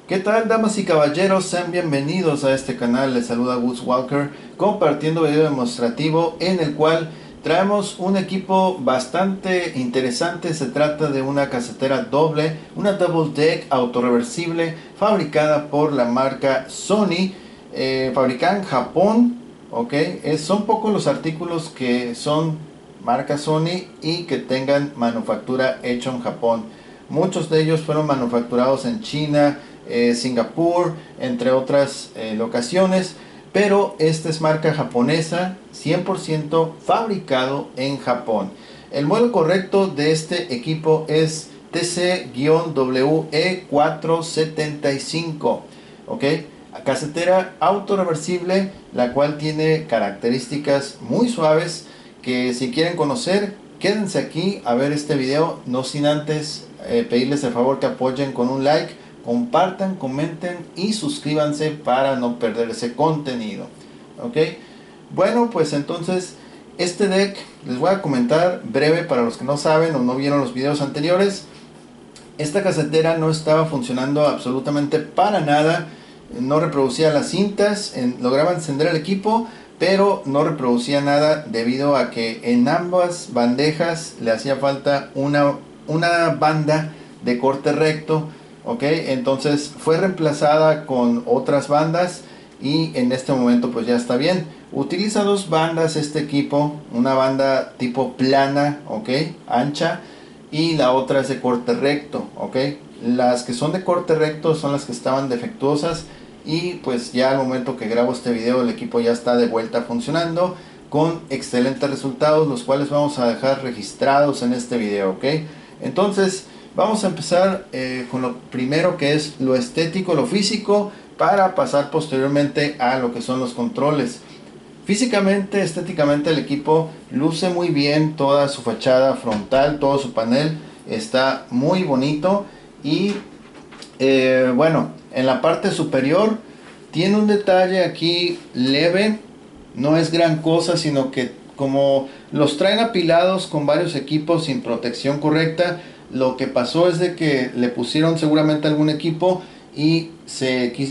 ¿Qué tal, damas y caballeros? Sean bienvenidos a este canal. Les saluda Gus Walker compartiendo video demostrativo en el cual traemos un equipo bastante interesante. Se trata de una casetera doble, una double deck autorreversible fabricada por la marca Sony, fabricada en Japón. Ok, son pocos los artículos que son marca Sony y que tengan manufactura hecha en Japón. Muchos de ellos fueron manufacturados en China, Singapur, entre otras locaciones, pero esta es marca japonesa, 100% fabricado en Japón. El modelo correcto de este equipo es TC-WE475, ¿ok? Casetera autorreversible, la cual tiene características muy suaves que si quieren conocer, quédense aquí a ver este video, no sin antes pedirles el favor que apoyen con un like, compartan, comenten y suscríbanse para no perder ese contenido. Ok, bueno, pues entonces este deck les voy a comentar breve para los que no saben o no vieron los videos anteriores. Esta casetera no estaba funcionando absolutamente para nada, no reproducía las cintas, lograba encender el equipo, pero no reproducía nada debido a que en ambas bandejas le hacía falta una banda de corte recto. Ok, entonces fue reemplazada con otras bandas y en este momento pues ya está bien. Utiliza dos bandas este equipo, una banda tipo plana, ok, ancha, y la otra es de corte recto, ok. Las que son de corte recto son las que estaban defectuosas y pues ya al momento que grabo este video el equipo ya está de vuelta funcionando con excelentes resultados, los cuales vamos a dejar registrados en este video, ok. Entonces vamos a empezar con lo primero, que es lo estético, lo físico, para pasar posteriormente a lo que son los controles. Físicamente, estéticamente el equipo luce muy bien, toda su fachada frontal, todo su panel está muy bonito y bueno, en la parte superior tiene un detalle aquí leve, no es gran cosa, sino que como los traen apilados con varios equipos sin protección correcta, lo que pasó es de que le pusieron seguramente algún equipo y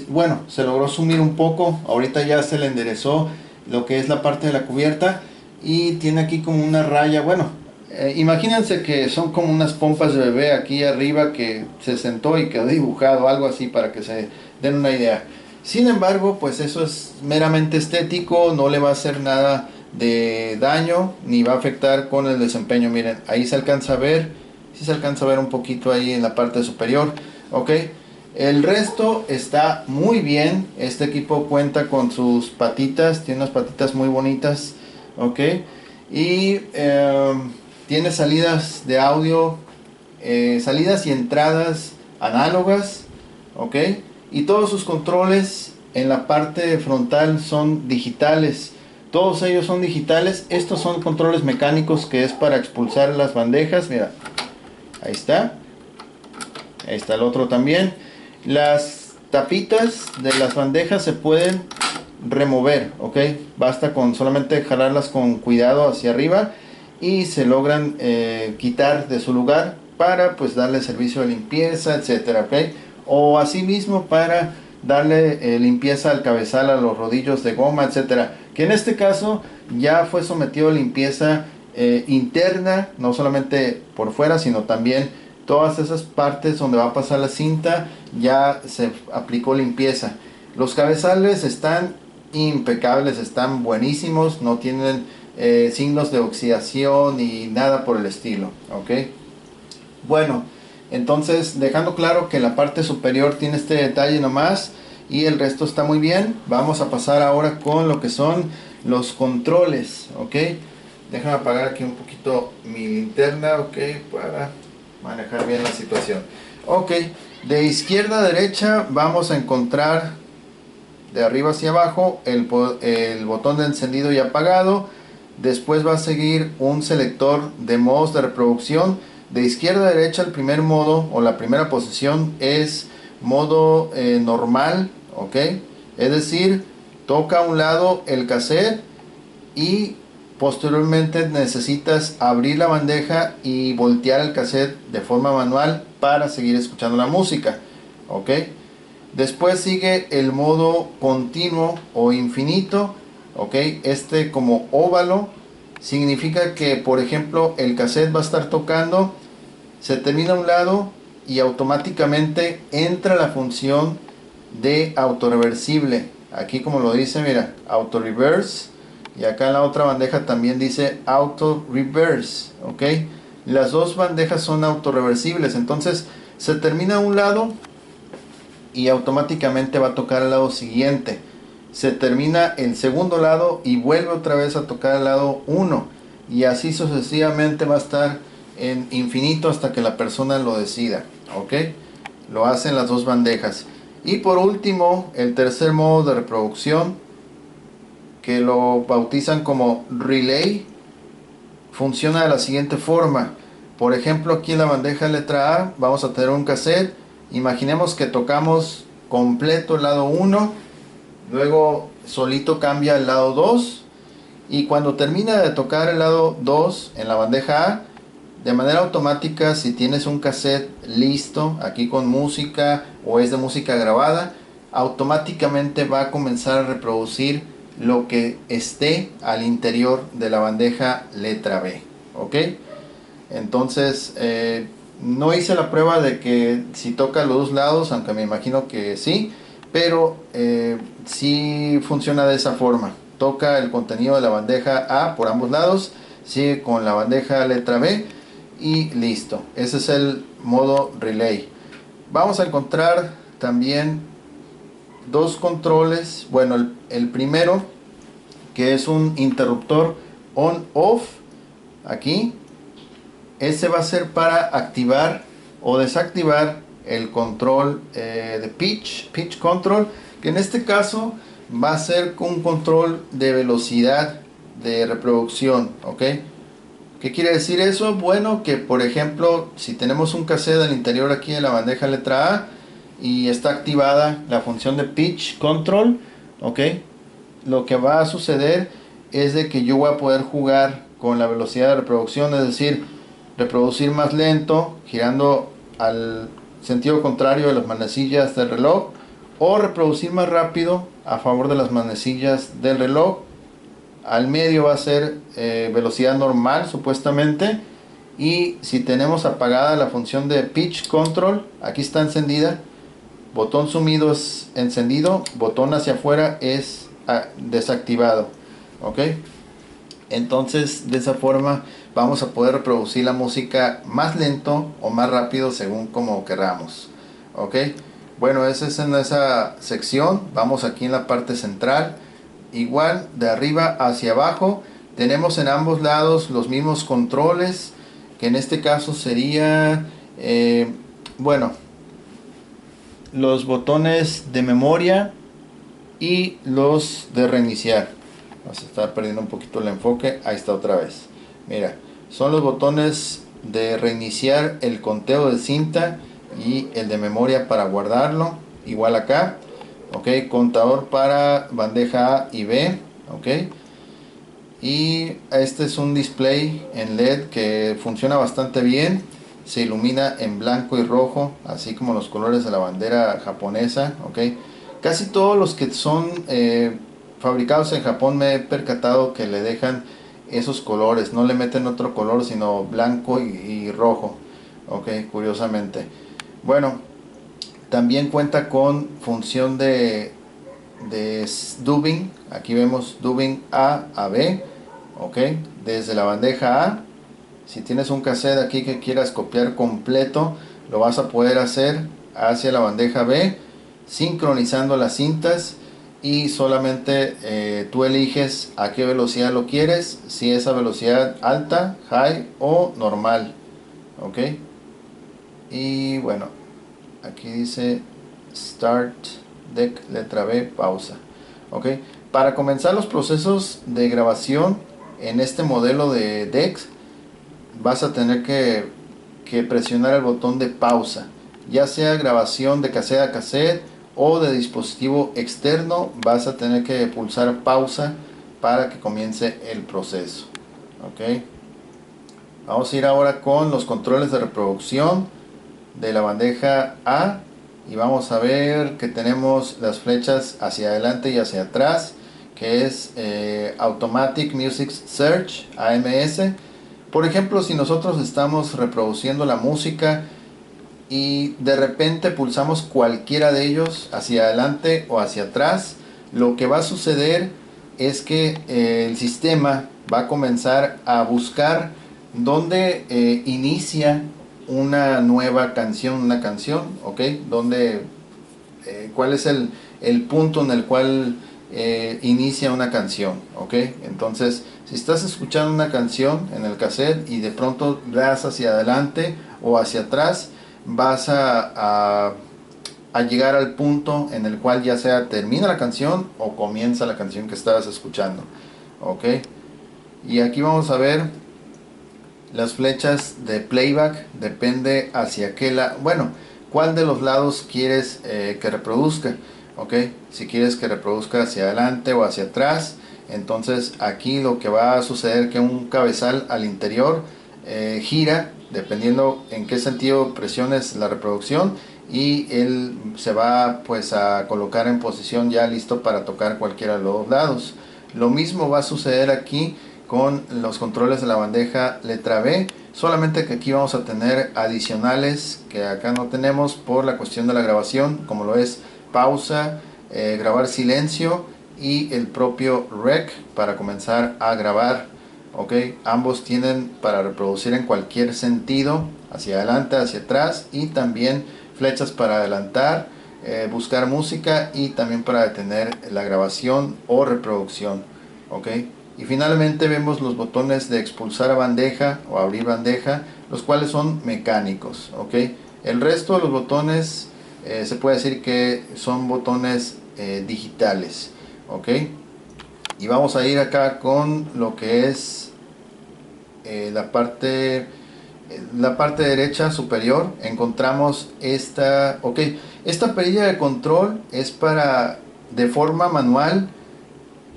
bueno, se logró sumir un poco. Ahorita ya se le enderezó lo que es la parte de la cubierta y tiene aquí como una raya. Bueno, imagínense que son como unas pompas de bebé aquí arriba que se sentó y quedó dibujado, algo así, para que se den una idea. Sin embargo, pues eso es meramente estético, no le va a hacer nada de daño ni va a afectar con el desempeño. Miren, ahí se alcanza a ver, si se alcanza a ver un poquito ahí en la parte superior, ok. El resto está muy bien. Este equipo cuenta con sus patitas, tiene unas patitas muy bonitas, ok. Y tiene salidas de audio, salidas y entradas análogas, ok. Y todos sus controles en la parte frontal son digitales. Todos ellos son digitales. Estos son controles mecánicos, que es para expulsar las bandejas. Mira, ahí está. Ahí está el otro también. Las tapitas de las bandejas se pueden remover, ok. Basta con solamente jalarlas con cuidado hacia arriba y se logran quitar de su lugar para pues darle servicio de limpieza, etcétera, ok. O asimismo para darle limpieza al cabezal, a los rodillos de goma, etcétera, que en este caso ya fue sometido a limpieza interna, no solamente por fuera, sino también todas esas partes donde va a pasar la cinta, ya se aplicó limpieza. Los cabezales están impecables, están buenísimos, no tienen signos de oxidación ni nada por el estilo, ok. Bueno, entonces dejando claro que la parte superior tiene este detalle nomás y el resto está muy bien, vamos a pasar ahora con lo que son los controles, ok. Déjame apagar aquí un poquito mi linterna, ok, para manejar bien la situación. Ok, de izquierda a derecha vamos a encontrar, de arriba hacia abajo, el botón de encendido y apagado. Después va a seguir un selector de modos de reproducción. De izquierda a derecha, el primer modo o la primera posición es modo normal, ok. Es decir, toca a un lado el cassette y posteriormente necesitas abrir la bandeja y voltear el cassette de forma manual para seguir escuchando la música, ok. Después sigue el modo continuo o infinito, ok, este como óvalo significa que, por ejemplo, el cassette va a estar tocando, se termina a un lado y automáticamente entra la función de autorreversible. Aquí, como lo dice, mira, auto reverse, y acá en la otra bandeja también dice auto reverse, ok. Las dos bandejas son autorreversibles, entonces se termina a un lado y automáticamente va a tocar al lado siguiente. Se termina el segundo lado y vuelve otra vez a tocar al lado 1, y así sucesivamente va a estar en infinito hasta que la persona lo decida, ok. Lo hacen las dos bandejas. Y por último, el tercer modo de reproducción, que lo bautizan como relay, funciona de la siguiente forma. Por ejemplo, aquí en la bandeja letra A vamos a tener un cassette. Imaginemos que tocamos completo el lado 1, luego solito cambia el lado 2, y cuando termina de tocar el lado 2 en la bandeja A, de manera automática, si tienes un cassette listo aquí con música o es de música grabada, automáticamente va a comenzar a reproducir lo que esté al interior de la bandeja letra B, ok. Entonces no hice la prueba de que si toca los dos lados, aunque me imagino que sí, pero sí funciona de esa forma. Toca el contenido de la bandeja A por ambos lados, sigue con la bandeja letra B y listo. Ese es el modo relay. Vamos a encontrar también dos controles. Bueno, el primero, que es un interruptor on off, aquí ese va a ser para activar o desactivar el control de pitch control, que en este caso va a ser un control de velocidad de reproducción, ok. ¿Qué quiere decir eso? Bueno, que por ejemplo, si tenemos un cassette al interior aquí de la bandeja letra A y está activada la función de pitch control, ok, lo que va a suceder es de que yo voy a poder jugar con la velocidad de reproducción, es decir, reproducir más lento girando al sentido contrario de las manecillas del reloj, o reproducir más rápido a favor de las manecillas del reloj. Al medio va a ser velocidad normal supuestamente, y si tenemos apagada la función de pitch control, aquí está encendida, botón sumido es encendido, botón hacia afuera es desactivado, ok. Entonces de esa forma vamos a poder reproducir la música más lento o más rápido según como queramos, ok. Bueno, esa es en esa sección. Vamos aquí en la parte central, igual de arriba hacia abajo tenemos en ambos lados los mismos controles, que en este caso sería bueno, los botones de memoria y los de reiniciar. Vamos a estar perdiendo un poquito el enfoque. Ahí está otra vez. Mira, son los botones de reiniciar el conteo de cinta y el de memoria para guardarlo. Igual acá, ok. Contador para bandeja A y B, ok. Y este es un display en LED que funciona bastante bien. Se ilumina en blanco y rojo, así como los colores de la bandera japonesa, ok. Casi todos los que son fabricados en Japón me he percatado que le dejan esos colores, no le meten otro color sino blanco y rojo, ok, curiosamente. Bueno, también cuenta con función de dubbing. Aquí vemos dubbing A a B, ok, desde la bandeja A. Si tienes un cassette aquí que quieras copiar completo, lo vas a poder hacer hacia la bandeja B, sincronizando las cintas, y solamente tú eliges a qué velocidad lo quieres, si es a velocidad alta, high o normal, ok. Y bueno, aquí dice start deck letra B, pausa, ok. Para comenzar los procesos de grabación en este modelo de decks, vas a tener que presionar el botón de pausa, ya sea grabación de cassette a cassette o de dispositivo externo. Vas a tener que pulsar pausa para que comience el proceso, ok. Vamos a ir ahora con los controles de reproducción de la bandeja A. y vamos a ver que tenemos las flechas hacia adelante y hacia atrás, que es Automatic Music Search, AMS. Por ejemplo, si nosotros estamos reproduciendo la música y de repente pulsamos cualquiera de ellos hacia adelante o hacia atrás, lo que va a suceder es que el sistema va a comenzar a buscar dónde inicia una nueva canción, ¿ok? Donde, cuál es el punto en el cual inicia una canción, ¿ok? Entonces, si estás escuchando una canción en el cassette y de pronto das hacia adelante o hacia atrás, vas a llegar al punto en el cual ya sea termina la canción o comienza la canción que estabas escuchando, ¿ok? Y aquí vamos a ver las flechas de playback, depende hacia qué lado, bueno, cuál de los lados quieres que reproduzca, ¿ok? Si quieres que reproduzca hacia adelante o hacia atrás, entonces aquí lo que va a suceder que un cabezal al interior gira dependiendo en qué sentido presiones la reproducción, y él se va pues a colocar en posición ya listo para tocar cualquiera de los lados. Lo mismo va a suceder aquí con los controles de la bandeja letra B, solamente que aquí vamos a tener adicionales que acá no tenemos por la cuestión de la grabación, como lo es pausa, grabar silencio y el propio rec para comenzar a grabar, ¿ok? Ambos tienen para reproducir en cualquier sentido, hacia adelante, hacia atrás, y también flechas para adelantar, buscar música y también para detener la grabación o reproducción, ¿ok? Y finalmente vemos los botones de expulsar a bandeja o abrir bandeja, los cuales son mecánicos, ¿ok? El resto de los botones se puede decir que son botones digitales, ¿ok? Y vamos a ir acá con lo que es la parte derecha superior. Encontramos esta, ok, esta perilla de control es para de forma manual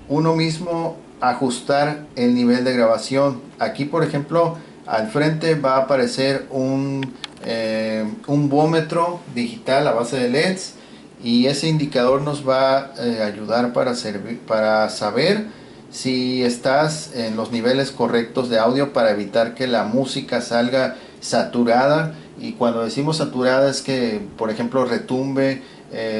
uno mismo ajustar el nivel de grabación. Aquí por ejemplo al frente va a aparecer un bómetro digital a base de LEDs, y ese indicador nos va a ayudar para saber si estás en los niveles correctos de audio, para evitar que la música salga saturada. Y cuando decimos saturada es que por ejemplo retumbe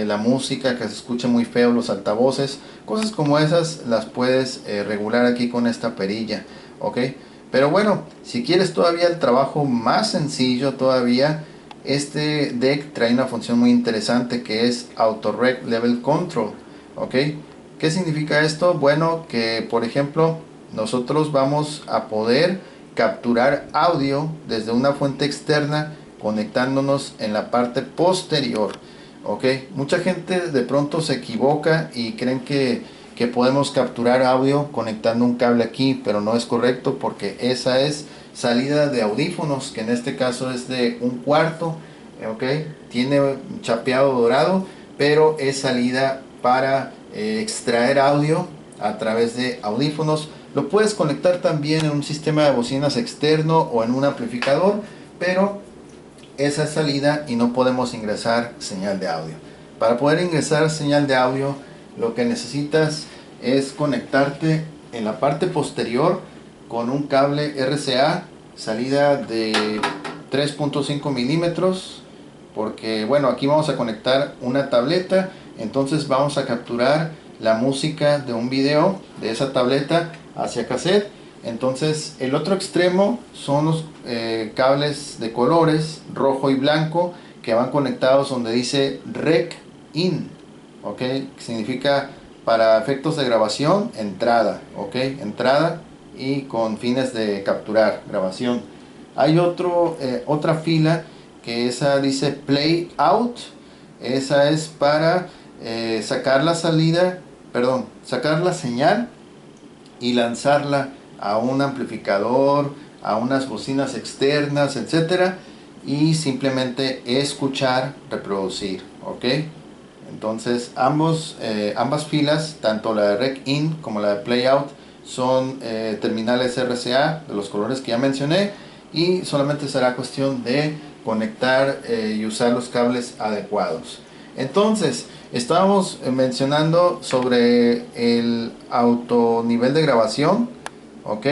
la música, que se escuche muy feo los altavoces, cosas como esas las puedes regular aquí con esta perilla, ok. Pero bueno, si quieres todavía el trabajo más sencillo todavía, este deck trae una función muy interesante que es Auto Rec Level Control, ok. ¿Qué significa esto? Bueno, que por ejemplo nosotros vamos a poder capturar audio desde una fuente externa conectándonos en la parte posterior, ok. Mucha gente de pronto se equivoca y creen que podemos capturar audio conectando un cable aquí, pero no es correcto, porque esa es salida de audífonos, que en este caso es de 1/4, ok. Tiene chapeado dorado, pero es salida para extraer audio a través de audífonos. Lo puedes conectar también en un sistema de bocinas externo o en un amplificador, pero esa es salida y no podemos ingresar señal de audio. Para poder ingresar señal de audio, lo que necesitas es conectarte en la parte posterior con un cable RCA, salida de 3.5 milímetros, porque bueno, aquí vamos a conectar una tableta, entonces vamos a capturar la música de un video de esa tableta hacia cassette. Entonces el otro extremo son los cables de colores rojo y blanco que van conectados donde dice Rec In, ok, que significa para efectos de grabación entrada, ok, entrada, y con fines de capturar grabación. Hay otra fila que esa dice Play Out, esa es para sacar la sacar la señal y lanzarla a un amplificador, a unas bocinas externas, etcétera, y simplemente escuchar, reproducir, ok. Entonces ambas filas, tanto la de Rec In como la de Play Out, son terminales RCA de los colores que ya mencioné, y solamente será cuestión de conectar y usar los cables adecuados. Entonces, estábamos mencionando sobre el auto nivel de grabación, ¿ok?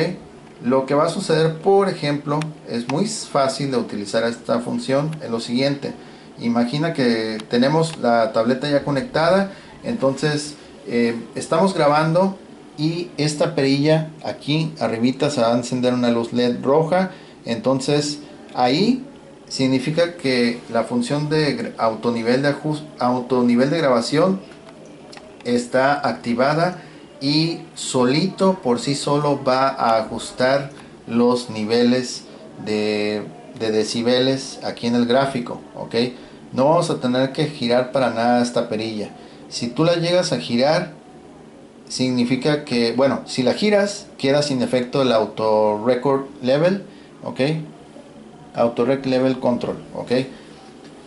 Lo que va a suceder, por ejemplo, es muy fácil de utilizar esta función en lo siguiente. Imagina que tenemos la tableta ya conectada, entonces estamos grabando y esta perilla aquí arribita se va a encender una luz LED roja. Entonces ahí significa que la función de autonivel de grabación está activada y solito por sí solo va a ajustar los niveles de decibeles aquí en el gráfico, ¿ok? No vamos a tener que girar para nada esta perilla. Si tú la llegas a girar, significa que, bueno, si la giras, queda sin efecto el auto record level, ¿ok? Auto rec level control, ¿ok?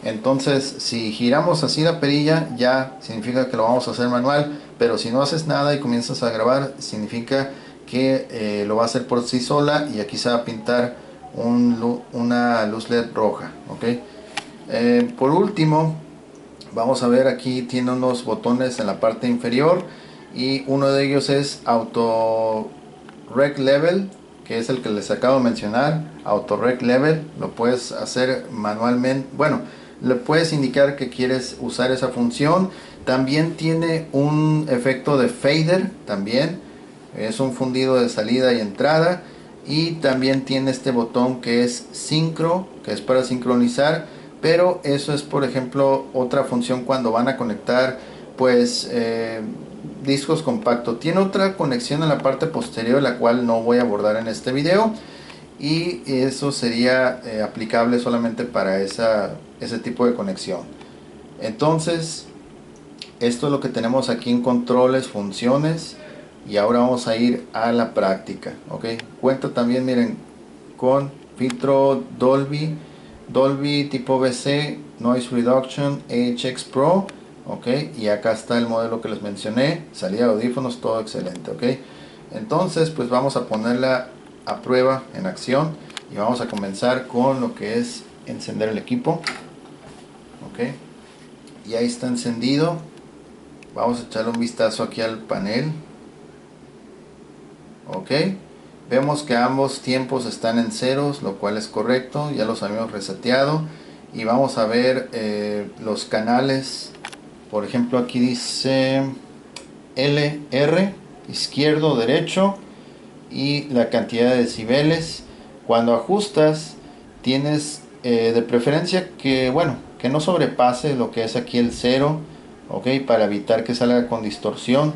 Entonces, si giramos así la perilla, ya significa que lo vamos a hacer manual. Pero si no haces nada y comienzas a grabar, significa que lo va a hacer por sí sola. Y aquí se va a pintar una luz LED roja, ¿ok? Por último, vamos a ver, aquí tiene unos botones en la parte inferior. Y uno de ellos es Auto Rec Level, que es el que les acabo de mencionar. Auto Rec Level, lo puedes hacer manualmente. Bueno, le puedes indicar que quieres usar esa función. También tiene un efecto de fader, también es un fundido de salida y entrada. Y también tiene este botón que es sincro, que es para sincronizar, pero eso es, por ejemplo, otra función cuando van a conectar pues discos compactos. Tiene otra conexión en la parte posterior, la cual no voy a abordar en este video, y eso sería aplicable solamente para ese tipo de conexión. Entonces, esto es lo que tenemos aquí en controles, funciones, y ahora vamos a ir a la práctica, ¿ok? Cuenta también, miren, con filtro Dolby tipo BC, Noise Reduction, HX Pro, ok, y acá está el modelo que les mencioné, salida de audífonos, todo excelente, ok. Entonces, pues vamos a ponerla a prueba en acción y vamos a comenzar con lo que es encender el equipo, ok. Y ahí está encendido. Vamos a echarle un vistazo aquí al panel, ok. Vemos que ambos tiempos están en ceros, lo cual es correcto, ya los habíamos reseteado. Y vamos a ver los canales. Por ejemplo, aquí dice LR, izquierdo, derecho, y la cantidad de decibeles. Cuando ajustas, tienes de preferencia que, bueno, que no sobrepase lo que es aquí el 0, ok, para evitar que salga con distorsión,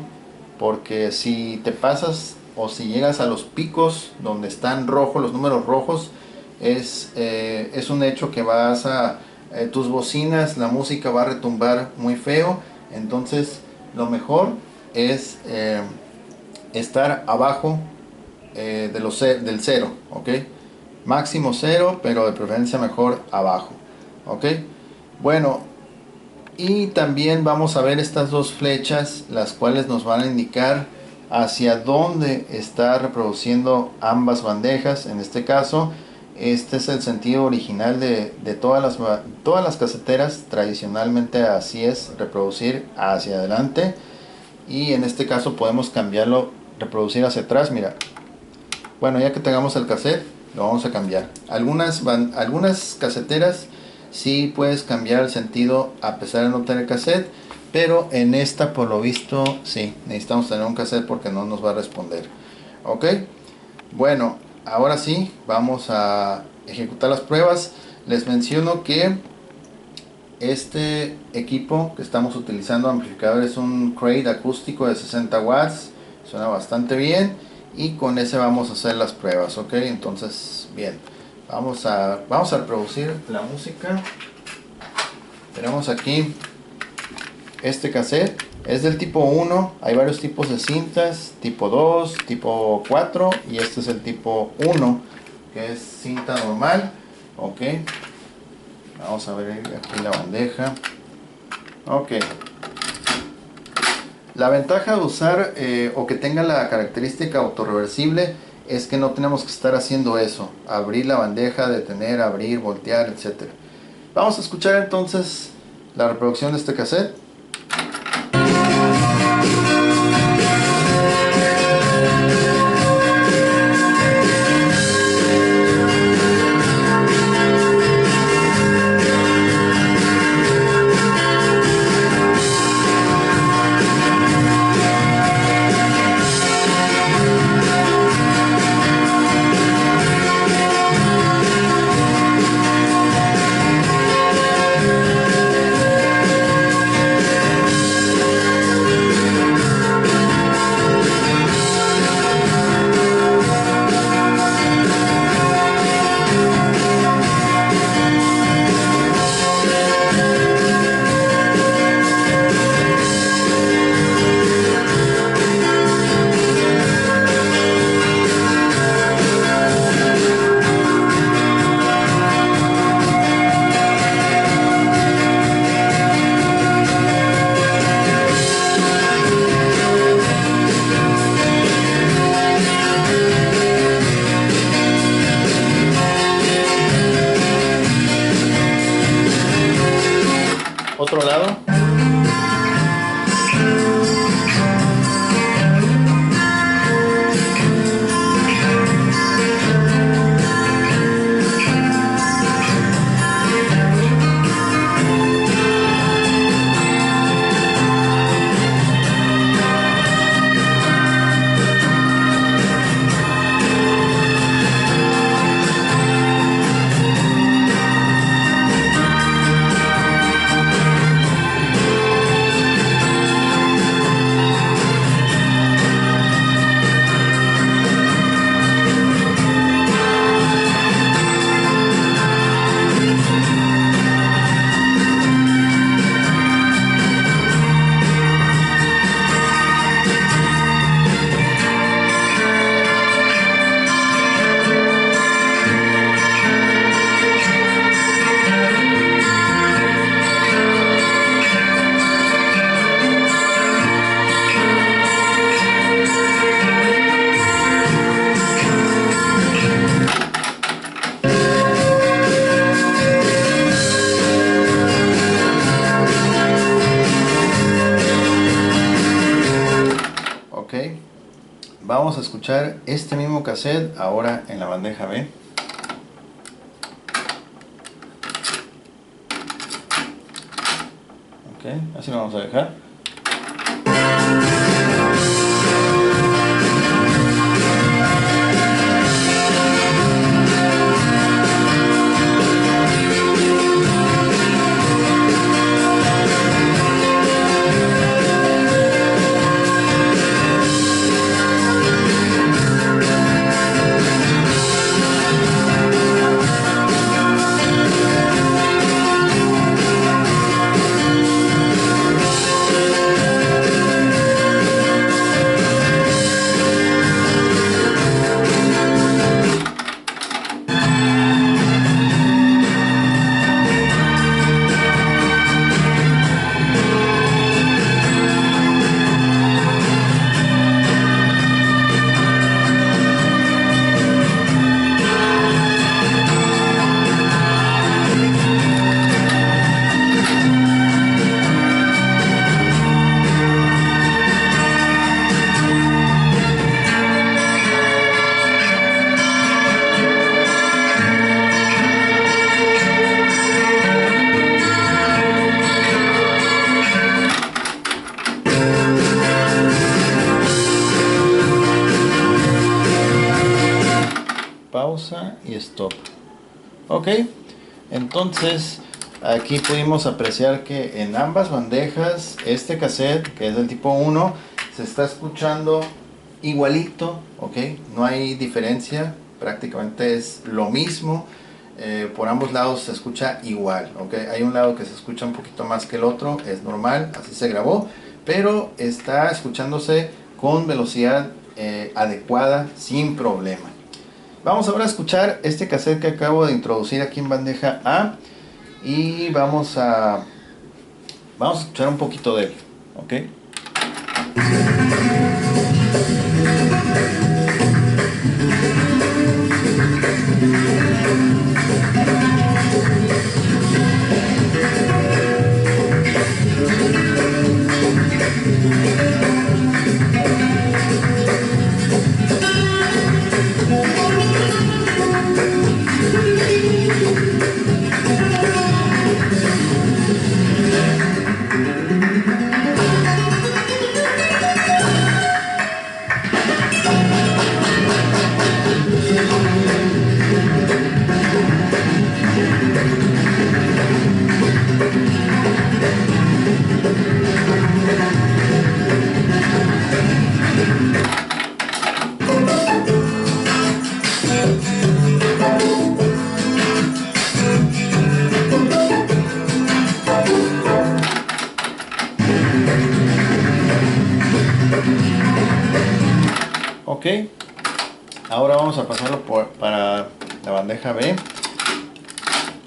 porque si te pasas o si llegas a los picos donde están rojos, los números rojos, es un hecho que vas a tus bocinas, la música va a retumbar muy feo. Entonces lo mejor es estar abajo del 0, ok, máximo 0, pero de preferencia mejor abajo, ok. Bueno, y también vamos a ver estas dos flechas, las cuales nos van a indicar hacia dónde está reproduciendo ambas bandejas. En este caso, este es el sentido original de todas las caseteras. Tradicionalmente así es, reproducir hacia adelante, y en este caso podemos cambiarlo, reproducir hacia atrás. Mira, bueno, ya que tengamos el cassette, lo vamos a cambiar. Algunas caseteras sí puedes cambiar el sentido a pesar de no tener cassette, pero en esta, por lo visto, sí, necesitamos tener un cassette porque no nos va a responder. Ok, bueno, ahora sí, vamos a ejecutar las pruebas. Les menciono que este equipo que estamos utilizando, amplificador, es un Crate acústico de 60 watts, suena bastante bien, y con ese vamos a hacer las pruebas, ok. Entonces, bien, vamos a reproducir la música. Tenemos aquí este cassette, es del tipo 1, hay varios tipos de cintas, tipo 2, tipo 4, y este es el tipo 1, que es cinta normal, ok. Vamos a ver aquí la bandeja, ok. La ventaja de usar o que tenga la característica autorreversible es que no tenemos que estar haciendo eso, abrir la bandeja, detener, abrir, voltear, etcétera. Vamos a escuchar entonces la reproducción de este cassette. Otro lado. Vamos a escuchar este mismo cassette ahora en la bandeja B. Ok, así lo vamos a dejar. Pausa y stop. Ok, entonces aquí pudimos apreciar que en ambas bandejas este cassette, que es del tipo 1, se está escuchando igualito. Ok, no hay diferencia, prácticamente es lo mismo. Por ambos lados se escucha igual. Ok, hay un lado que se escucha un poquito más que el otro, es normal, así se grabó, pero está escuchándose con velocidad adecuada, sin problema. Vamos ahora a escuchar este cassette que acabo de introducir aquí en bandeja A y vamos a escuchar un poquito de él, ¿ok? Ok, ahora vamos a pasarlo para la bandeja B.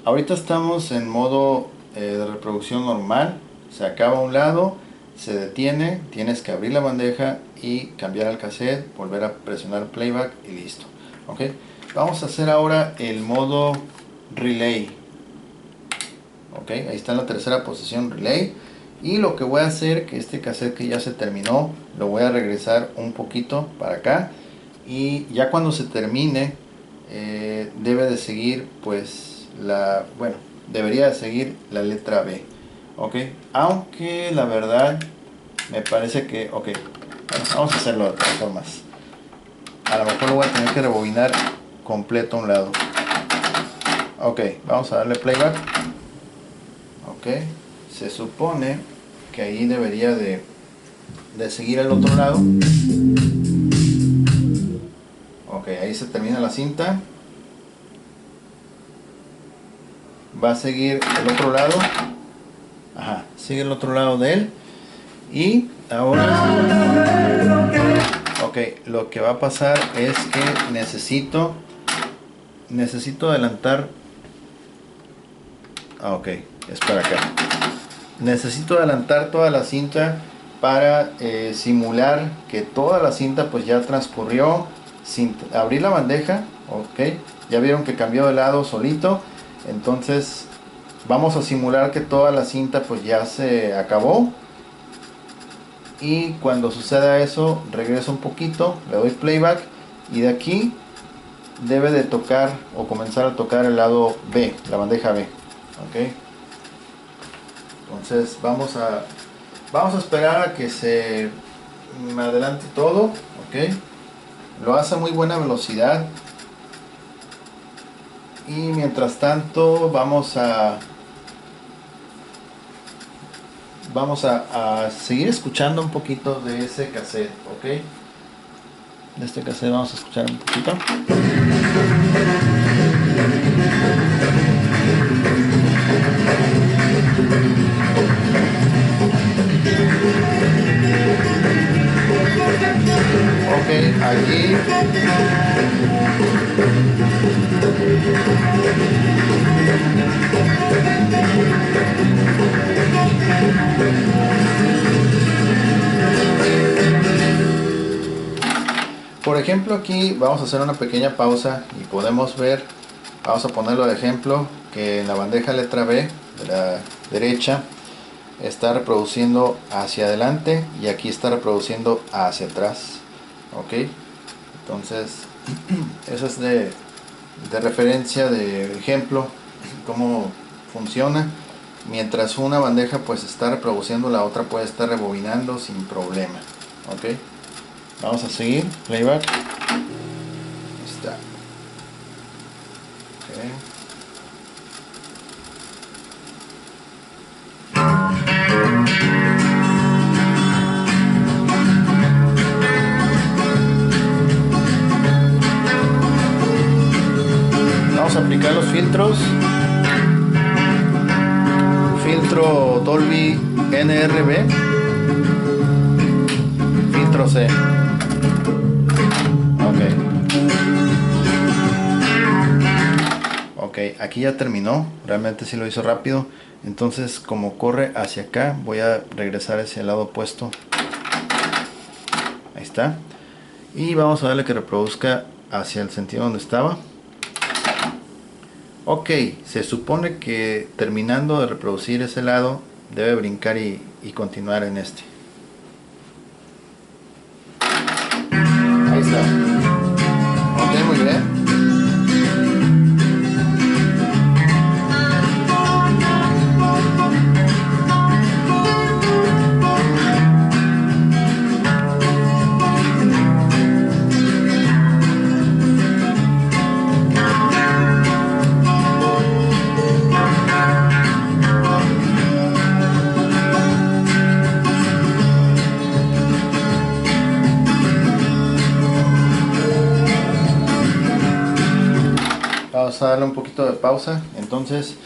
Ahorita estamos en modo de reproducción normal. Se acaba un lado, se detiene, tienes que abrir la bandeja y cambiar el cassette, volver a presionar playback y listo. Ok, vamos a hacer ahora el modo relay. Ok, ahí está en la tercera posición, relay. Y lo que voy a hacer, que este cassette que ya se terminó, lo voy a regresar un poquito para acá. Y ya cuando se termine, debe de seguir, pues, bueno, debería de seguir la letra B. Ok, aunque la verdad me parece que, ok, bueno, vamos a hacerlo de todas formas. A lo mejor lo voy a tener que rebobinar completo a un lado. Ok, vamos a darle playback. Ok, se supone que ahí debería de seguir el otro lado. Ok, ahí se termina la cinta. Va a seguir el otro lado. Ajá, sigue el otro lado de él. Y ahora, ok, lo que va a pasar es que necesito adelantar. Ok, es para acá. Necesito adelantar toda la cinta para simular que toda la cinta pues ya transcurrió sin abrir la bandeja. Ok, ya vieron que cambió de lado solito. Entonces vamos a simular que toda la cinta pues ya se acabó. Y cuando suceda eso, regreso un poquito, le doy playback y de aquí debe de tocar o comenzar a tocar el lado B, la bandeja B. Ok, entonces vamos a esperar a que se adelante todo. Ok, lo hace a muy buena velocidad y mientras tanto vamos a seguir escuchando un poquito de ese cassette. Ok, de este cassette vamos a escuchar un poquito. Ok, allí por ejemplo, aquí vamos a hacer una pequeña pausa y podemos ver, vamos a ponerlo de ejemplo, que en la bandeja letra B de la derecha está reproduciendo hacia adelante y aquí está reproduciendo hacia atrás. Ok, entonces eso es de referencia, de ejemplo, cómo funciona. Mientras una bandeja pues está reproduciendo, la otra puede estar rebobinando sin problema. Ok, vamos a seguir playback. Está. Okay. Vamos a aplicar los filtros. Filtro Dolby NRB, filtro C. Ok, aquí ya terminó, realmente sí lo hizo rápido. Entonces como corre hacia acá, voy a regresar hacia el lado opuesto. Ahí está. Y vamos a darle que reproduzca hacia el sentido donde estaba. Ok, se supone que terminando de reproducir ese lado debe brincar y continuar en este. Ahí está. Ok, muy bien. Vamos a darle un poquito de pausa. Entonces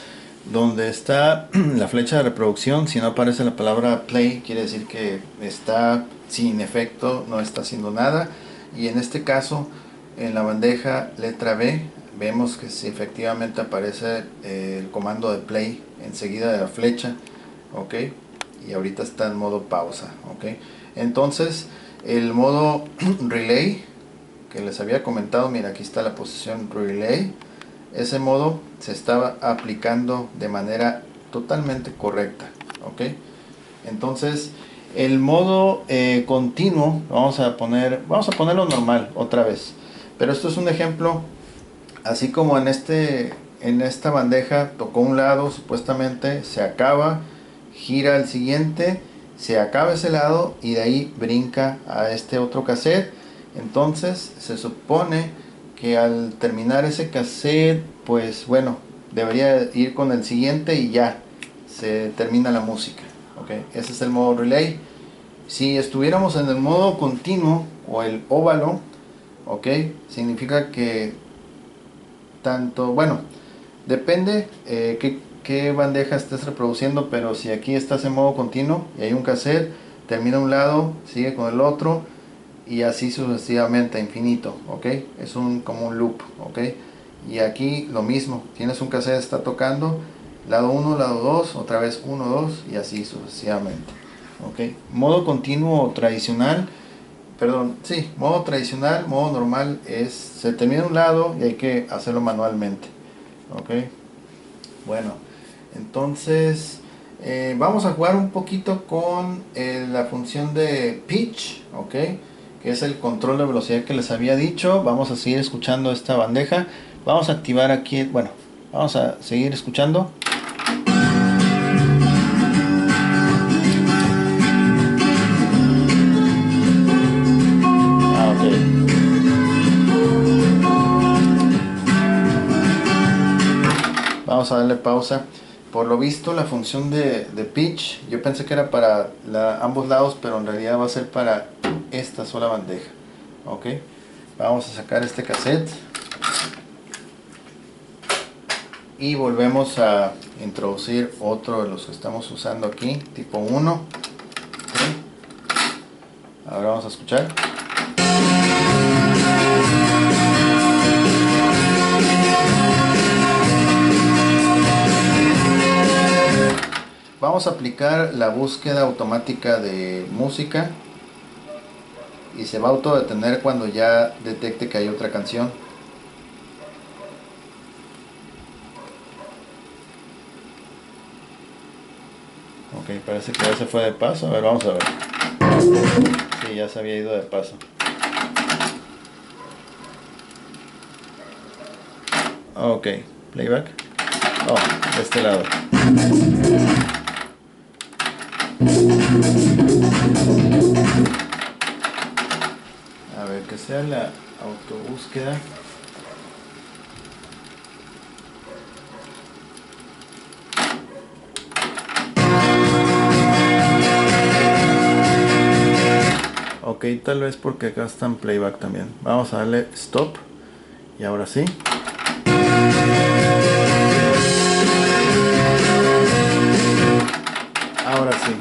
donde está la flecha de reproducción, si no aparece la palabra play, quiere decir que está sin efecto, no está haciendo nada. Y en este caso, en la bandeja letra B, vemos que si efectivamente aparece el comando de play enseguida de la flecha, ok, y ahorita está en modo pausa, ok. Entonces el modo relay que les había comentado, mira, aquí está la posición relay, ese modo se estaba aplicando de manera totalmente correcta, ok. Entonces el modo continuo, vamos a ponerlo normal otra vez, pero esto es un ejemplo. Así como en esta bandeja tocó un lado, supuestamente se acaba, gira el siguiente, se acaba ese lado y de ahí brinca a este otro cassette. Entonces se supone que al terminar ese cassette, pues bueno, debería ir con el siguiente y ya se termina la música, ¿okay? Ese es el modo relay. Si estuviéramos en el modo continuo o el óvalo, ¿ok? Significa que tanto, bueno, depende qué bandeja estés reproduciendo, pero si aquí estás en modo continuo y hay un cassette, termina un lado, sigue con el otro y así sucesivamente, infinito, ¿ok? Es como un loop, ¿ok? Y aquí lo mismo, tienes un cassette, está tocando, lado 1, lado 2, otra vez 1, 2 y así sucesivamente, ¿ok? Modo continuo o tradicional. Perdón, sí, modo tradicional, modo normal es, se termina un lado y hay que hacerlo manualmente, ok. Bueno, entonces vamos a jugar un poquito con la función de pitch, ok, que es el control de velocidad que les había dicho. Vamos a seguir escuchando esta bandeja, vamos a activar aquí, bueno, vamos a seguir escuchando. Vamos a darle pausa. Por lo visto la función de pitch, yo pensé que era para ambos lados, pero en realidad va a ser para esta sola bandeja, ok. Vamos a sacar este cassette y volvemos a introducir otro de los que estamos usando aquí, tipo 1, okay. Ahora vamos a escuchar. Vamos a aplicar la búsqueda automática de música y se va a autodetener cuando ya detecte que hay otra canción. Ok, parece que ya se fue de paso. A ver, vamos a ver. Sí, ya se había ido de paso. Ok, playback. Oh, de este lado. A ver, que sea la autobúsqueda. Ok, tal vez porque acá está en playback también. Vamos a darle stop. Y ahora sí. Ahora sí.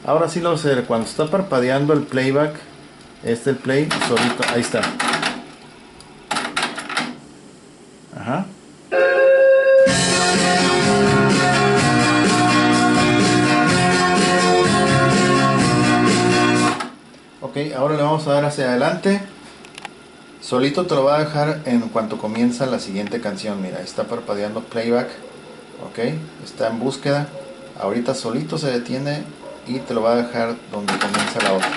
Ahora sí lo sé. Cuando está parpadeando el playback, el play solito. Ahí está. Ajá. Ok, ahora le vamos a dar hacia adelante. Solito te lo va a dejar en cuanto comienza la siguiente canción. Mira, está parpadeando playback. Ok, está en búsqueda. Ahorita solito se detiene y te lo va a dejar donde comienza la otra.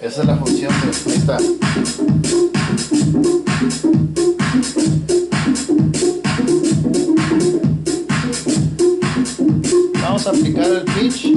Esa es la función de... Ahí está. Vamos a aplicar el pitch.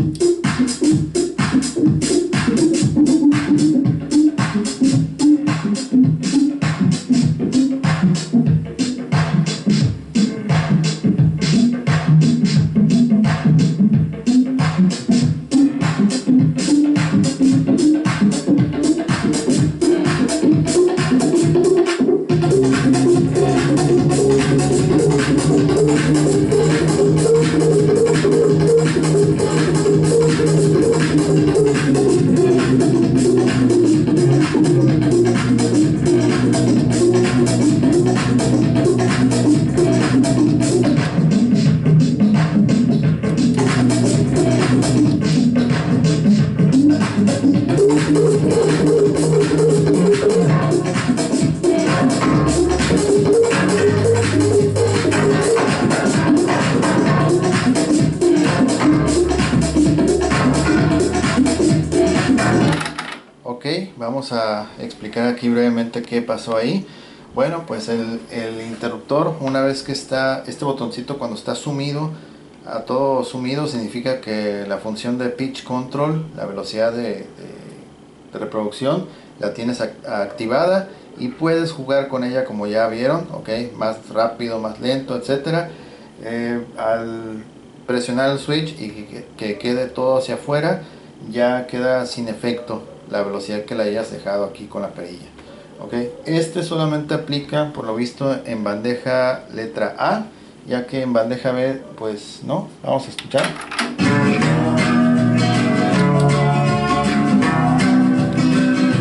vamos a explicar aquí brevemente qué pasó ahí. Bueno, pues el interruptor, una vez que está este botoncito, cuando está sumido, a todo sumido, significa que la función de pitch control, la velocidad de reproducción, la tienes activada y puedes jugar con ella como ya vieron, ok, más rápido, más lento, etcétera. Al presionar el switch y que quede todo hacia afuera, ya queda sin efecto la velocidad que le hayas dejado aquí con la perilla. Okay. Este solamente aplica por lo visto en bandeja letra A, ya que en bandeja B pues no. Vamos a escuchar.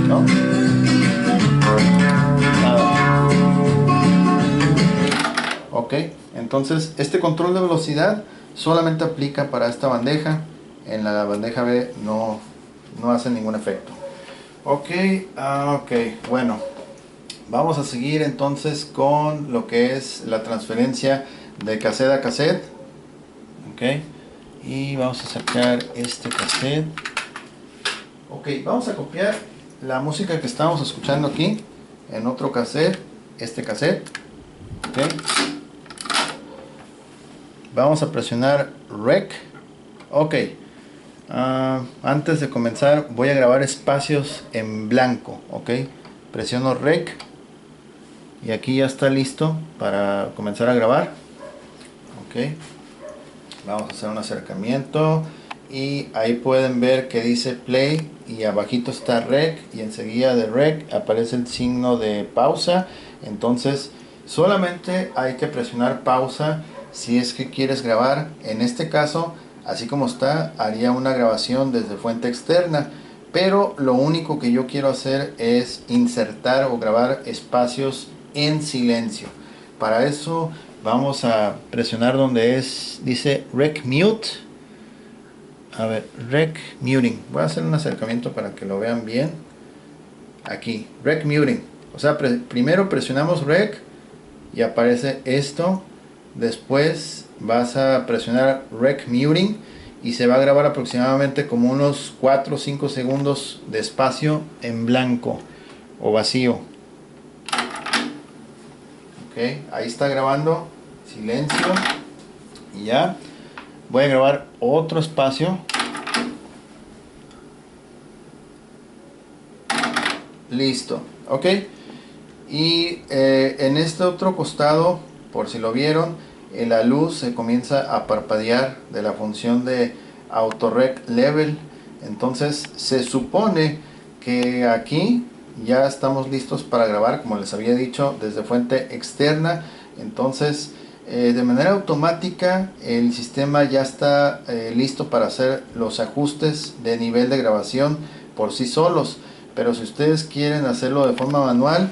No. Nada. Ok, entonces este control de velocidad solamente aplica para esta bandeja. En la bandeja B no hace ningún efecto. Ok, bueno, vamos a seguir entonces con lo que es la transferencia de cassette a cassette. Ok, y vamos a sacar este cassette. Ok, vamos a copiar la música que estamos escuchando aquí en otro cassette, este cassette. Ok, vamos a presionar Rec. Ok. Antes de comenzar voy a grabar espacios en blanco, ok, presiono Rec y aquí ya está listo para comenzar a grabar. Ok, vamos a hacer un acercamiento y ahí pueden ver que dice play y abajito está Rec y enseguida de Rec aparece el signo de pausa. Entonces solamente hay que presionar pausa si es que quieres grabar. En este caso, así como está, haría una grabación desde fuente externa, pero lo único que yo quiero hacer es insertar o grabar espacios en silencio. Para eso vamos a presionar donde dice Rec Mute. A ver, Rec Muting. Voy a hacer un acercamiento para que lo vean bien. Aquí, Rec Muting. O sea, primero presionamos Rec y aparece esto. Después vas a presionar Rec Muting y se va a grabar aproximadamente como unos 4 o 5 segundos de espacio en blanco o vacío. Ok, ahí está grabando, silencio, y ya voy a grabar otro espacio. Listo, ok. Y en este otro costado, por si lo vieron, la luz se comienza a parpadear de la función de Auto Rec Level. Entonces se supone que aquí ya estamos listos para grabar, como les había dicho, desde fuente externa. Entonces de manera automática el sistema ya está listo para hacer los ajustes de nivel de grabación por sí solos. Pero si ustedes quieren hacerlo de forma manual,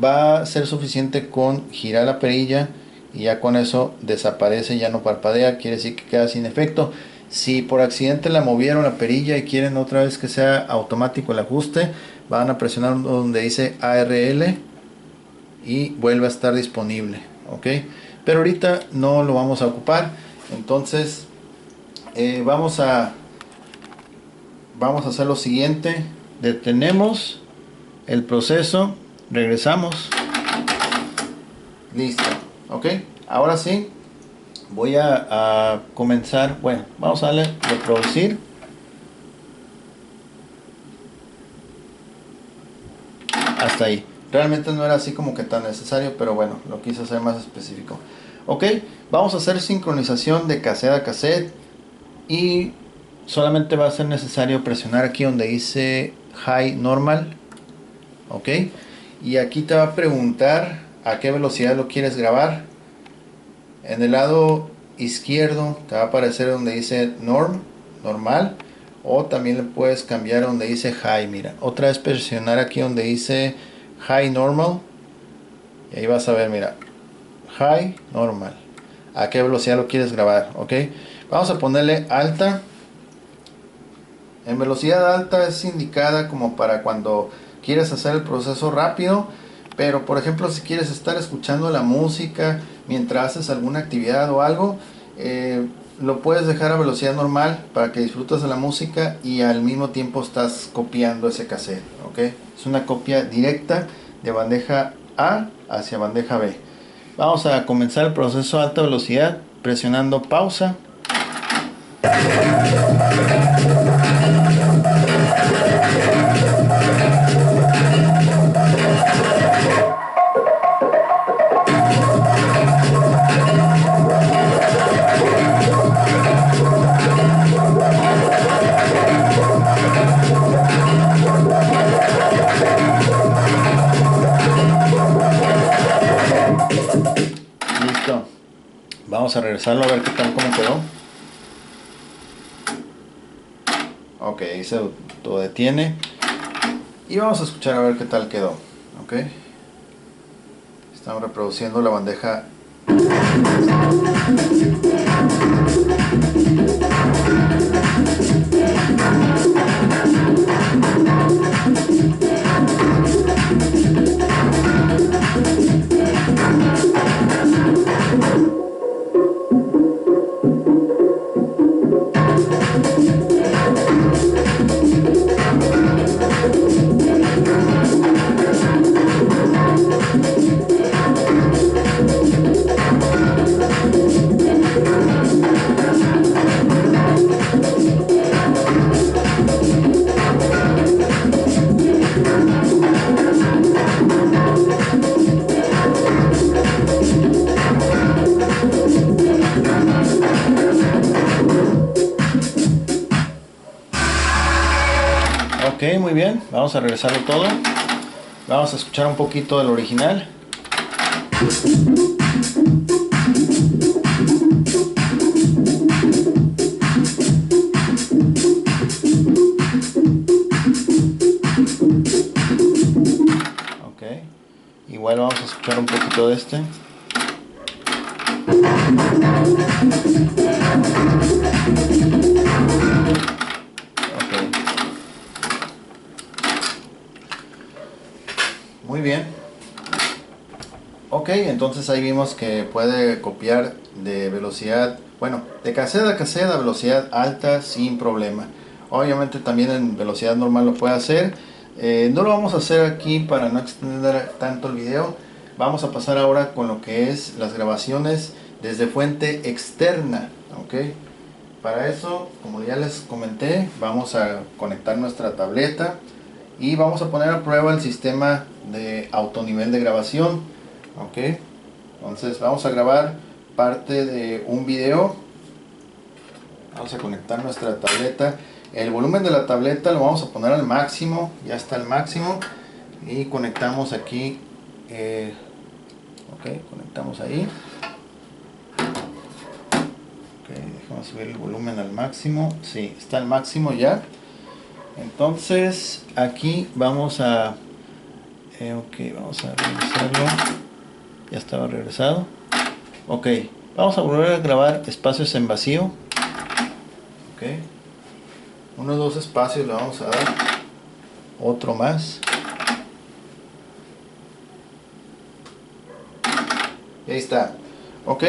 va a ser suficiente con girar la perilla y ya con eso desaparece, ya no parpadea, quiere decir que queda sin efecto. Si por accidente la movieron la perilla y quieren otra vez que sea automático el ajuste, van a presionar donde dice ARL y vuelve a estar disponible, ok. Pero ahorita no lo vamos a ocupar. Entonces vamos a hacer lo siguiente. Detenemos el proceso, regresamos, listo, ok. Ahora sí voy a comenzar. Bueno, vamos a darle reproducir. Hasta ahí. Realmente no era así como que tan necesario, pero bueno, lo quise hacer más específico. Ok, vamos a hacer sincronización de cassette a cassette y solamente va a ser necesario presionar aquí donde dice High Normal. Ok, y aquí te va a preguntar a qué velocidad lo quieres grabar. En el lado izquierdo te va a aparecer donde dice normal, o también le puedes cambiar donde dice High. Mira, otra vez presionar aquí donde dice High Normal y ahí vas a ver, mira, High Normal, a qué velocidad lo quieres grabar. Ok, vamos a ponerle alta. En velocidad alta es indicada como para cuando quieres hacer el proceso rápido, pero por ejemplo si quieres estar escuchando la música mientras haces alguna actividad o algo, lo puedes dejar a velocidad normal para que disfrutes de la música y al mismo tiempo estás copiando ese cassette, ¿ok? Es una copia directa de bandeja A hacia bandeja B. Vamos a comenzar el proceso a alta velocidad presionando pausa. Listo. Vamos a regresarlo a ver qué tal, cómo quedó. Ok, ahí se detiene. Y vamos a escuchar a ver qué tal quedó. Ok. Estamos reproduciendo la bandeja. Ok, muy bien, vamos a regresarlo todo. Vamos a escuchar un poquito del original. Ok, igual vamos a escuchar un poquito de este. Muy bien. Ok, entonces ahí vimos que puede copiar de velocidad, bueno, de casete a casete a velocidad alta sin problema. Obviamente también en velocidad normal lo puede hacer. No lo vamos a hacer aquí para no extender tanto el video. Vamos a pasar ahora con lo que es las grabaciones desde fuente externa. Ok, para eso, como ya les comenté, vamos a conectar nuestra tableta y vamos a poner a prueba el sistema de autonivel de grabación. Ok, entonces vamos a grabar parte de un video. Vamos a conectar nuestra tableta. El volumen de la tableta lo vamos a poner al máximo, ya está al máximo, y conectamos aquí. Ok, conectamos ahí. Ok, déjame subir el volumen al máximo. Sí, está al máximo ya. Entonces aquí vamos a ok, vamos a regresarlo. Ya estaba regresado. Ok, vamos a volver a grabar espacios en vacío. Ok, unos 2 espacios le vamos a dar. Otro más. Y ahí está. Ok,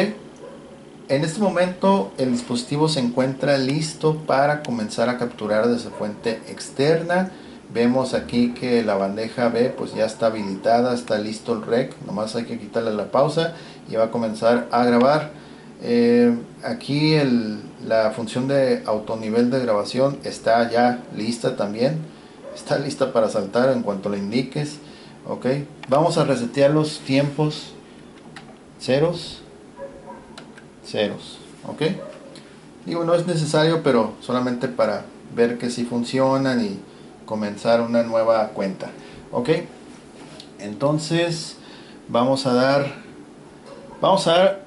en este momento el dispositivo se encuentra listo para comenzar a capturar desde fuente externa. Vemos aquí que la bandeja B pues ya está habilitada, está listo el rec, nomás hay que quitarle la pausa y va a comenzar a grabar. Aquí la función de autonivel de grabación está ya lista también, está lista para saltar en cuanto le indiques. Ok, vamos a resetear los tiempos ceros, ok. Digo, no es necesario, pero solamente para ver que sí funcionan y comenzar una nueva cuenta. Ok, entonces vamos a dar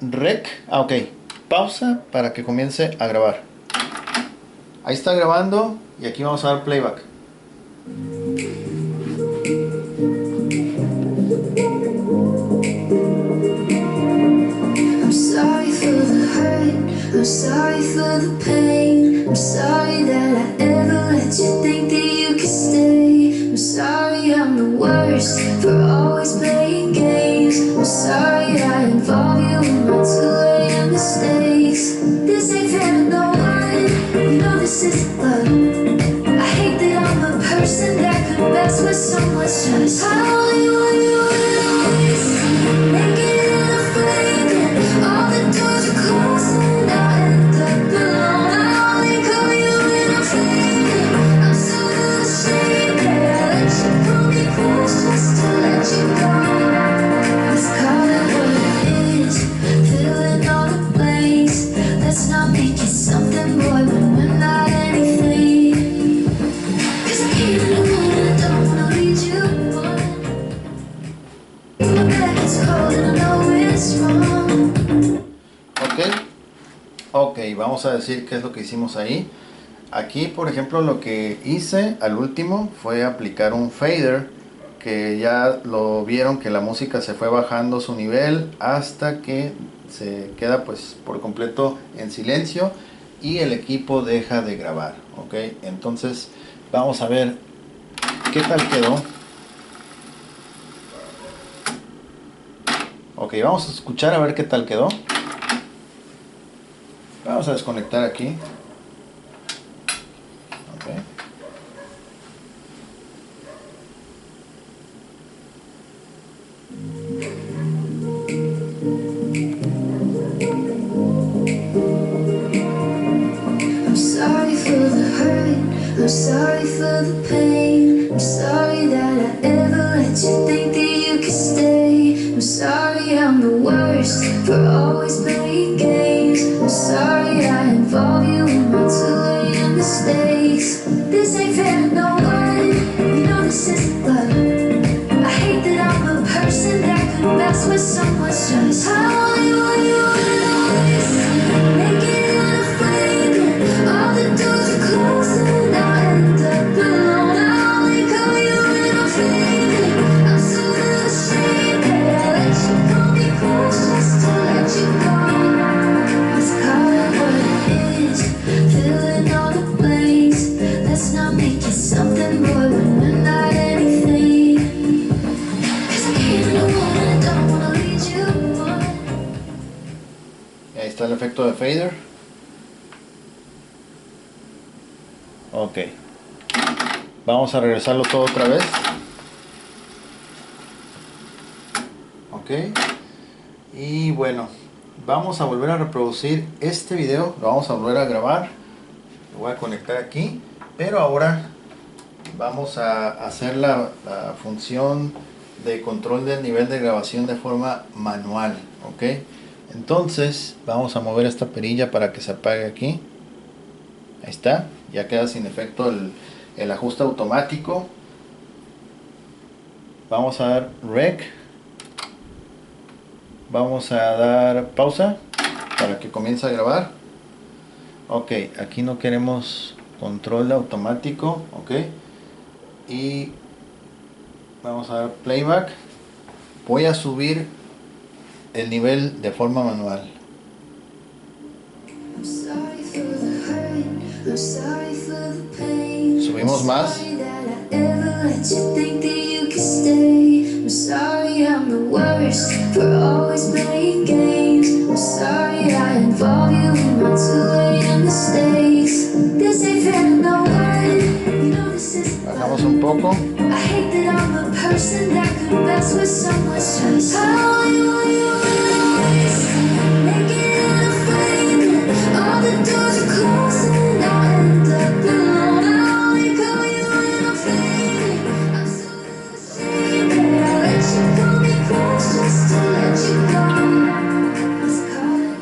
rec, ok, pausa para que comience a grabar. Ahí está grabando y aquí vamos a dar playback. I'm sorry for the hurt, I'm sorry for the pain, I'm sorry that I ever let you think that you could stay. I'm sorry I'm the worst for always playing games. I'm sorry I involve you in my 2 a.m. mistakes. This ain't fair to no one, you know this isn't love. I hate that I'm the person that could mess with someone. much trust. I only want you always. Make it in a flame. All the doors are closing. I end up alone. I only call you when I'm fading. I'm so ashamed that I let you pull me close just to let you go. Let's call it what it is. Filling all the blanks. Let's not make it something more when we're not anything. 'Cause I can't and I don't wanna lead you on. My back is cold and I know it's wrong. Ok, vamos a decir qué es lo que hicimos ahí. Aquí, por ejemplo, lo que hice al último fue aplicar un fader, que ya lo vieron que la música se fue bajando su nivel hasta que se queda pues por completo en silencio y el equipo deja de grabar. Ok, entonces vamos a ver qué tal quedó. Ok, vamos a escuchar a ver qué tal quedó. Vamos a desconectar aquí. Okay. I'm sorry for the hurt, I'm sorry for the pain. I'm sorry that I ever let you think that you could stay. I'm sorry I'm the worst for always playing games. I'm sorry I involve you in my two-way mistakes. This ain't fair to no one, you know this isn't love. I hate that I'm a person that could mess with someone's trust. I only want you always. Make it in a flame. All the doors are closing. I end up alone. I only call you when I'm fading. I'm so ashamed that I let you pull me close just to let you go. Let's call it what it is. Filling all the blanks. Let's not make it something more when we're not anything. 'Cause I can't and I don't wanna lead you on. Y ahí está el efecto de fader. Ok, vamos a regresarlo todo otra vez. Ok, y bueno, vamos a volver a reproducir este video. Lo vamos a volver a grabar. Lo voy a conectar aquí, pero ahora vamos a hacer la función de control del nivel de grabación de forma manual. Ok, entonces vamos a mover esta perilla para que se apague aquí. Ahí está, ya queda sin efecto el ajuste automático. Vamos a dar rec. Vamos a dar pausa para que comience a grabar. Ok, aquí no queremos control automático. Ok, y vamos a dar playback. Voy a subir el nivel de forma manual. I'm sorry for the hurt, I'm sorry for the pain. Subimos más. I'm sorry that I ever let you think that you could stay. I'm sorry I'm the worst for always playing games. I'm sorry I involve you in my two-way mistakes. This ain't fair to no one, you know this isn't Bajamos un poco. I hate that I'm a person that could mess with someone's trust. I only want you always. Make it in a flame. All the doors are closing. I end up alone. I only call you when I'm fading. I'm so ashamed that I let you pull me close just to let you go. Let's call it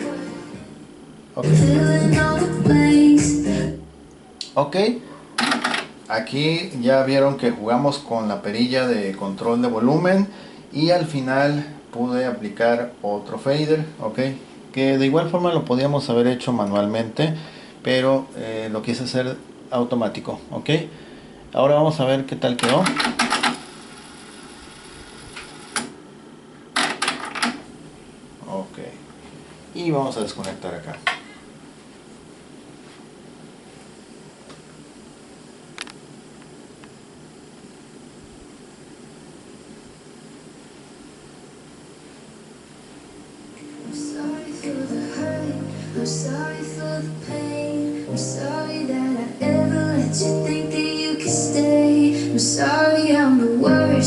what Ok. filling all the blanks. Ok, aquí ya vieron que jugamos con la perilla de control de volumen y al final pude aplicar otro fader. Ok, que de igual forma lo podíamos haber hecho manualmente, pero lo quise hacer automático. Ok, ahora vamos a ver qué tal quedó. Ok, y vamos a desconectar acá. I'm sorry for the hurt, I'm sorry for the pain. I'm sorry that I ever let you think that you could stay. I'm sorry I'm the worst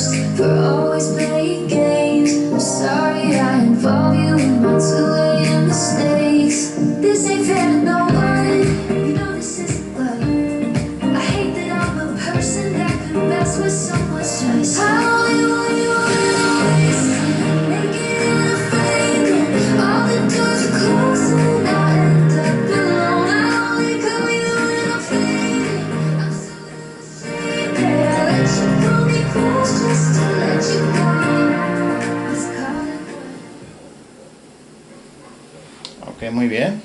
Ok, muy bien.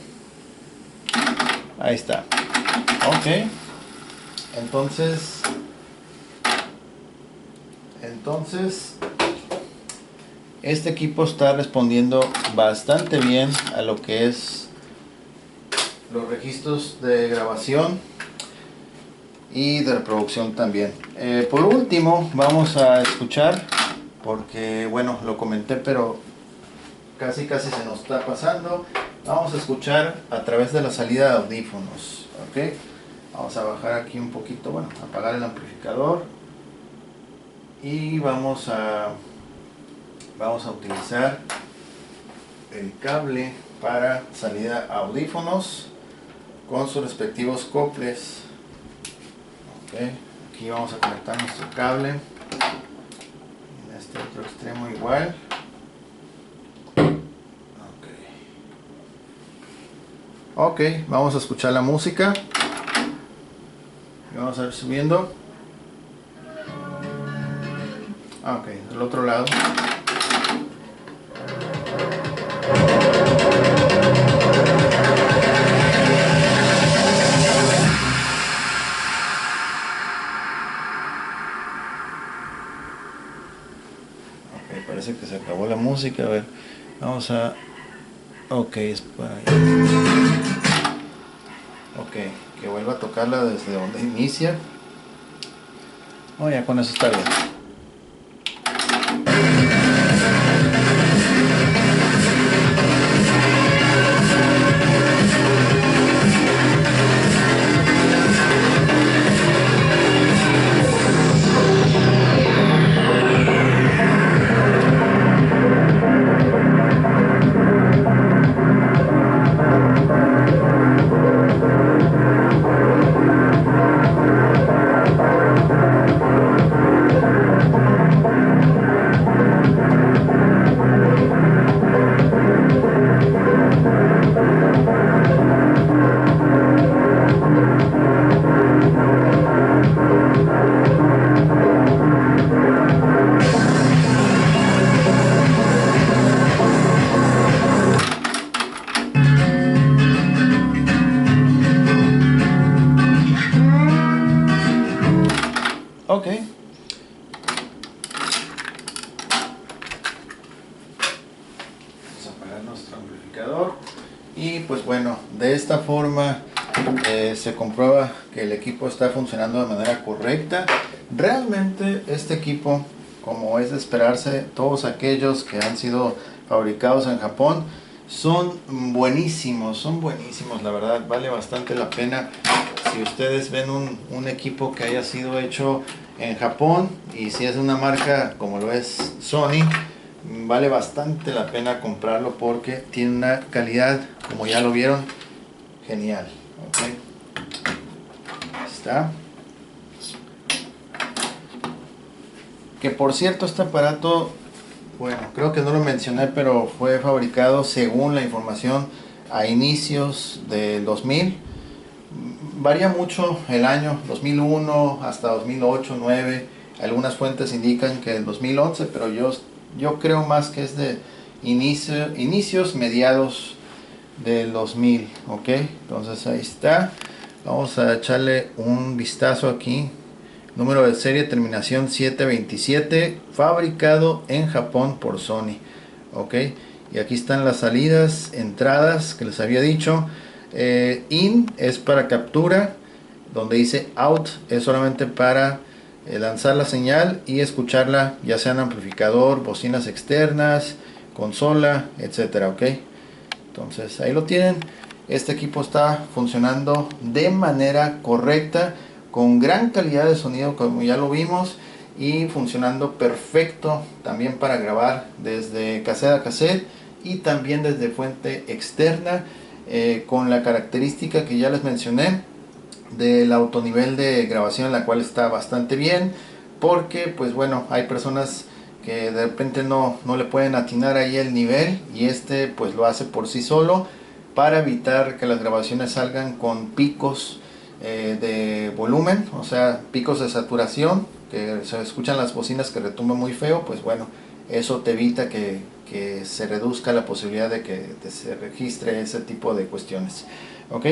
Ahí está. Ok. Entonces, este equipo está respondiendo bastante bien a lo que es los registros de grabación y de reproducción también. Por último, vamos a escuchar, porque bueno, lo comenté, pero casi se nos está pasando. Vamos a escuchar a través de la salida de audífonos. ¿Ok? Vamos a bajar aquí un poquito, bueno, apagar el amplificador y vamos a utilizar el cable para salida a audífonos con sus respectivos coples. Okay. Aquí vamos a conectar nuestro cable en este otro extremo igual. Ok, vamos a escuchar la música y vamos a ir subiendo. Ok, del otro lado. Ok, parece que se acabó la música. A ver, vamos a... Ok, es para allá. Ok, que vuelva a tocarla desde donde inicia. Oh, ya con eso está bien. Ok. Vamos a apagar nuestro amplificador. Y pues bueno, de esta forma se comprueba que el equipo está funcionando de manera correcta. Realmente este equipo, como es de esperarse, todos aquellos que han sido fabricados en Japón son buenísimos, la verdad, vale bastante la pena. Si ustedes ven un equipo que haya sido hecho en Japón y si es una marca como lo es Sony, vale bastante la pena comprarlo porque tiene una calidad, como ya lo vieron, genial. Okay. Ahí está. Que por cierto, este aparato, bueno, creo que no lo mencioné, pero fue fabricado, según la información, a inicios del 2000. Varía mucho el año, 2001 hasta 2008, 2009. Algunas fuentes indican que el 2011, pero yo creo más que es de inicios, mediados del 2000. Ok, entonces ahí está. Vamos a echarle un vistazo aquí. Número de serie, terminación 727, fabricado en Japón por Sony. Ok, y aquí están las salidas, entradas que les había dicho. In es para captura, donde dice out es solamente para lanzar la señal y escucharla, ya sea en amplificador, bocinas externas, consola, etcétera. Ok, entonces ahí lo tienen. Este equipo está funcionando de manera correcta, con gran calidad de sonido, como ya lo vimos, y funcionando perfecto también para grabar desde cassette a cassette y también desde fuente externa, con la característica que ya les mencioné del autonivel de grabación, la cual está bastante bien, porque pues bueno, hay personas que de repente no le pueden atinar ahí el nivel, y este pues lo hace por sí solo, para evitar que las grabaciones salgan con picos de volumen, o sea, picos de saturación, que se escuchan las bocinas que retumban muy feo. Pues bueno, eso te evita que se reduzca la posibilidad de que se registre ese tipo de cuestiones. ¿Ok?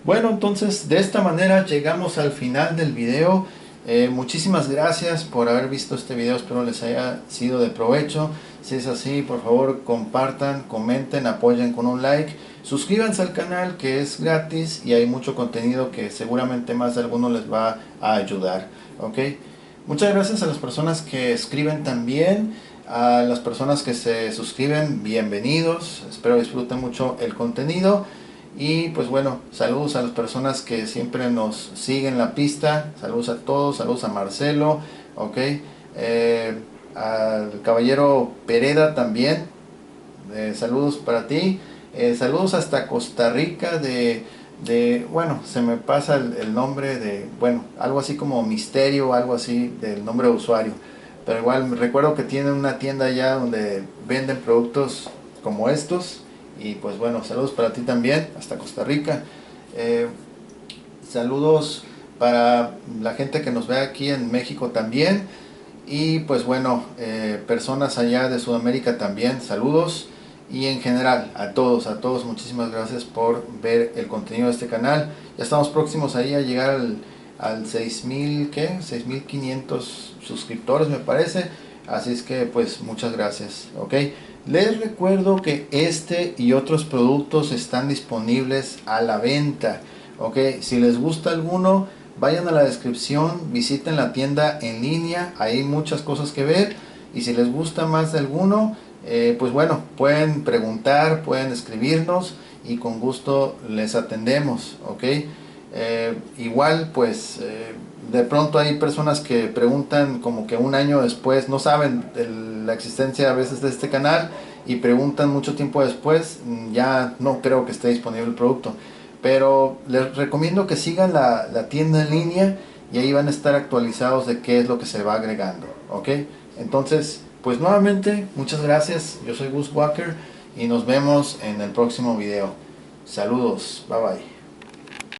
Bueno, entonces de esta manera llegamos al final del video. Muchísimas gracias por haber visto este video, espero les haya sido de provecho. Si es así, por favor compartan, comenten, apoyen con un like, suscríbanse al canal que es gratis y hay mucho contenido que seguramente más de alguno les va a ayudar. ¿Ok? Muchas gracias a las personas que escriben también, a las personas que se suscriben, bienvenidos, espero disfruten mucho el contenido. Y pues bueno, saludos a las personas que siempre nos siguen la pista, saludos a todos, saludos a Marcelo, ok, al caballero Pereda también, saludos para ti, saludos hasta Costa Rica bueno, se me pasa el nombre de, bueno, algo así como Misterio, algo así del nombre de usuario, pero igual me recuerdo que tienen una tienda allá donde venden productos como estos. Y pues bueno, saludos para ti también, hasta Costa Rica. Saludos para la gente que nos ve aquí en México también. Y pues bueno, personas allá de Sudamérica también, saludos. Y en general, a todos, muchísimas gracias por ver el contenido de este canal. Ya estamos próximos ahí a llegar al 6.000, ¿qué? 6.500 suscriptores me parece. Así es que pues muchas gracias, ¿ok? Les recuerdo que este y otros productos están disponibles a la venta, ¿ok? Si les gusta alguno, vayan a la descripción, visiten la tienda en línea, hay muchas cosas que ver. Y si les gusta más de alguno, pues bueno, pueden preguntar, pueden escribirnos y con gusto les atendemos, ¿ok? Igual pues de pronto hay personas que preguntan como que un año después, no saben de la existencia a veces de este canal y preguntan mucho tiempo después, ya no creo que esté disponible el producto, pero les recomiendo que sigan la tienda en línea y ahí van a estar actualizados de qué es lo que se va agregando, ¿ok? Entonces pues nuevamente muchas gracias, yo soy Gus Walker y nos vemos en el próximo video. Saludos, bye bye.